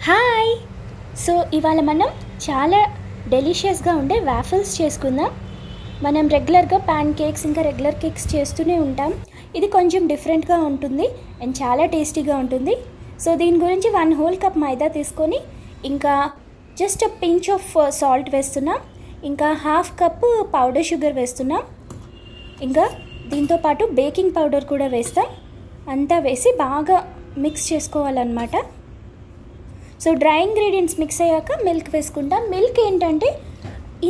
Hi. So ఇవాళ మనం చాలా డెలిషియస్గా ఉండే వాఫిల్స్ చేసుకుందాం. మనం రెగ్యులర్గా ప్యాన్ కేక్స్ ఇంకా రెగ్యులర్ కేక్స్ చేస్తూనే ఉంటాం. ఇది కొంచెం డిఫరెంట్గా ఉంటుంది అండ్ చాలా టేస్టీగా ఉంటుంది. సో దీని గురించి 1 హోల్ కప్ మైదా తీసుకొని ఇంకా జస్ట్ పించ్ ఆఫ్ సాల్ట్ వేస్తున్నాం. ఇంకా 1/2 కప్ పౌడర్ షుగర్ వేస్తున్నాం. ఇంకా దీంతోపాటు బేకింగ్ పౌడర్ కూడా వేస్తాం. అంతా వేసి బాగా మిక్స్ చేసుకోవాలన్నమాట. సో డ్రై ఇంగ్రీడియంట్స్ మిక్స్ అయ్యాక మిల్క్ వేసుకుంటాం. మిల్క్ ఏంటంటే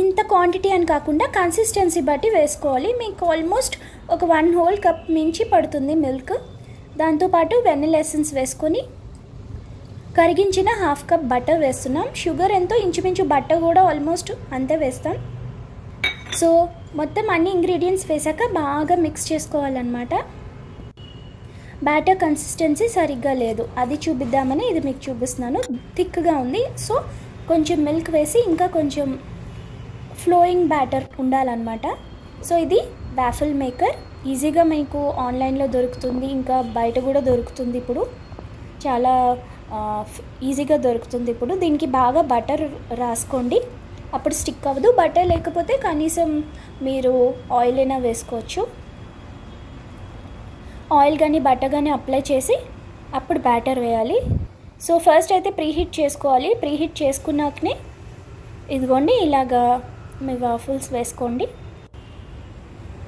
ఇంత క్వాంటిటీ అని కాకుండా కన్సిస్టెన్సీ బట్టి వేసుకోవాలి. మీకు ఆల్మోస్ట్ ఒక 1 హోల్ కప్ మించి పడుతుంది మిల్క్. దాంతోపాటు వెనిలా ఎసెన్స్ వేసుకొని కరిగించిన 1/2 కప్ బటర్ వేస్తున్నాం. షుగర్ ఎంతో ఇంచుమించు బటర్ కూడా ఆల్మోస్ట్ అంతే వేస్తాం. సో మొత్తం అన్ని ఇంగ్రీడియంట్స్ వేసాక బాగా మిక్స్ చేసుకోవాలన్నమాట. బ్యాటర్ కన్సిస్టెన్సీ సరిగ్గా లేదు, అది చూపిద్దామని ఇది మీకు చూపిస్తున్నాను. థిక్గా ఉంది. సో కొంచెం మిల్క్ వేసి ఇంకా కొంచెం ఫ్లోయింగ్ బ్యాటర్ ఉండాలన్నమాట. సో ఇది వాఫిల్ మేకర్. ఈజీగా మీకు ఆన్లైన్లో దొరుకుతుంది, ఇంకా బయట కూడా దొరుకుతుంది. ఇప్పుడు చాలా ఈజీగా దొరుకుతుంది. ఇప్పుడు దీనికి బాగా బటర్ రాసుకోండి, అప్పుడు స్టిక్ అవ్వదు. బటర్ లేకపోతే కనీసం మీరు ఆయిల్ అయినా వేసుకోవచ్చు. ఆయిల్ కానీ బటర్ కానీ అప్లై చేసి అప్పుడు బ్యాటర్ వేయాలి. సో ఫస్ట్ అయితే ప్రీహీట్ చేసుకోవాలి. ప్రీహీట్ చేసుకున్నాకనే ఇదిగోండి ఇలాగా మీ వాఫిల్స్ వేసుకోండి.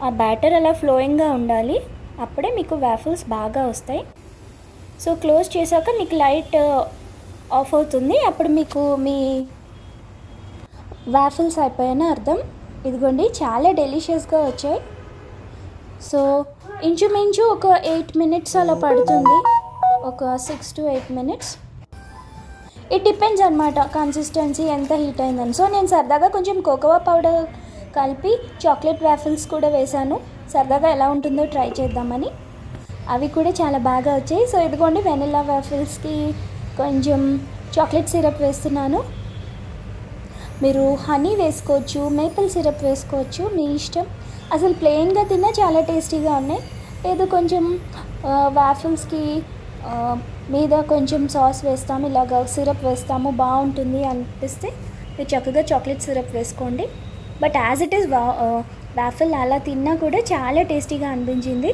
ఆ బ్యాటర్ అలా ఫ్లోయింగ్గా ఉండాలి, అప్పుడే మీకు వాఫిల్స్ బాగా వస్తాయి. సో క్లోజ్ చేశాక మీకు లైట్ ఆఫ్ అవుతుంది, అప్పుడు మీకు మీ వాఫిల్స్ అయిపోయాయని అర్థం. ఇదిగోండి చాలా డెలిషియస్గా వచ్చాయి. సో ఇంచుమించు ఒక 8 మినిట్స్ అలా పడుతుంది, ఒక 6 to 8 మినిట్స్. ఇట్ డిపెండ్స్ అనమాట కన్సిస్టెన్సీ ఎంత హీట్ అయిందని. సో నేను సరదాగా కొంచెం కోకోవా పౌడర్ కలిపి చాక్లెట్ వాఫిల్స్ కూడా వేశాను, సరదాగా ఎలా ఉంటుందో ట్రై చేద్దామని. అవి కూడా చాలా బాగా వచ్చాయి. సో ఇదిగోండి వెనిలా వాఫిల్స్కి కొంచెం చాక్లెట్ సిరప్ వేస్తున్నాను. మీరు హనీ వేసుకోవచ్చు, మేపుల్ సిరప్ వేసుకోవచ్చు, మీ ఇష్టం. అసలు ప్లెయిన్గా తిన్నా చాలా టేస్టీగా ఉన్నాయి. లేదు కొంచెం వాఫిల్స్కి మీద కొంచెం సాస్ వేస్తాము, ఇలాగ సిరప్ వేస్తాము, బాగుంటుంది అనిపిస్తే మీరు చక్కగా చాక్లెట్ సిరప్ వేసుకోండి. But as it is waffle అలా తిన్నా కూడా చాలా టేస్టీగా అనిపించింది.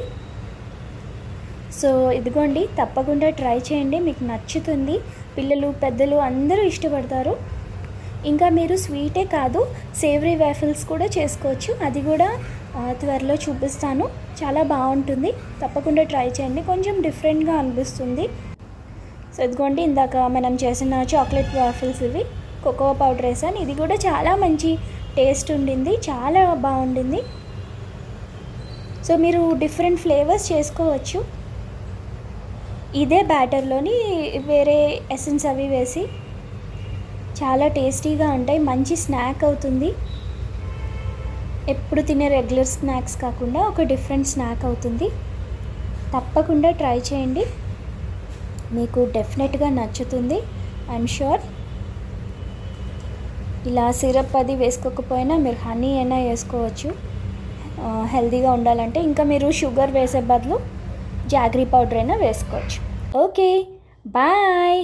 సో ఇదిగోండి తప్పకుండా ట్రై చేయండి, మీకు నచ్చుతుంది. పిల్లలు పెద్దలు అందరూ ఇష్టపడతారు. ఇంకా మీరు స్వీటే కాదు సేవరీ వాఫిల్స్ కూడా చేసుకోవచ్చు, అది కూడా త్వరలో చూపిస్తాను. చాలా బాగుంటుంది, తప్పకుండా ట్రై చేయండి. కొంచెం డిఫరెంట్గా అనిపిస్తుంది. సో ఇదిగోండి ఇందాక మనం చేసిన చాక్లెట్ వాఫిల్స్, ఇవి కోకోవా పౌడర్ వేసాను. ఇది కూడా చాలా మంచి టేస్ట్ ఉండింది, చాలా బాగుండింది. సో మీరు డిఫరెంట్ ఫ్లేవర్స్ చేసుకోవచ్చు ఇదే బ్యాటర్లోని, వేరే ఎసెన్స్ అవి వేసి. చాలా టేస్టీగా ఉంటాయి, మంచి స్నాక్ అవుతుంది. ఎప్పుడు తినే రెగ్యులర్ స్నాక్స్ కాకుండా ఒక డిఫరెంట్ స్నాక్ అవుతుంది. తప్పకుండా ట్రై చేయండి, మీకు డెఫినెట్గా నచ్చుతుంది, ఐఎమ్ షూర్. ఇలా సిరప్ అది వేసుకోకపోయినా మీరు హనీ అయినా వేసుకోవచ్చు హెల్తీగా ఉండాలంటే. ఇంకా మీరు షుగర్ వేసే బదులు జాగరీ పౌడర్ అయినా వేసుకోవచ్చు. Okay, bye.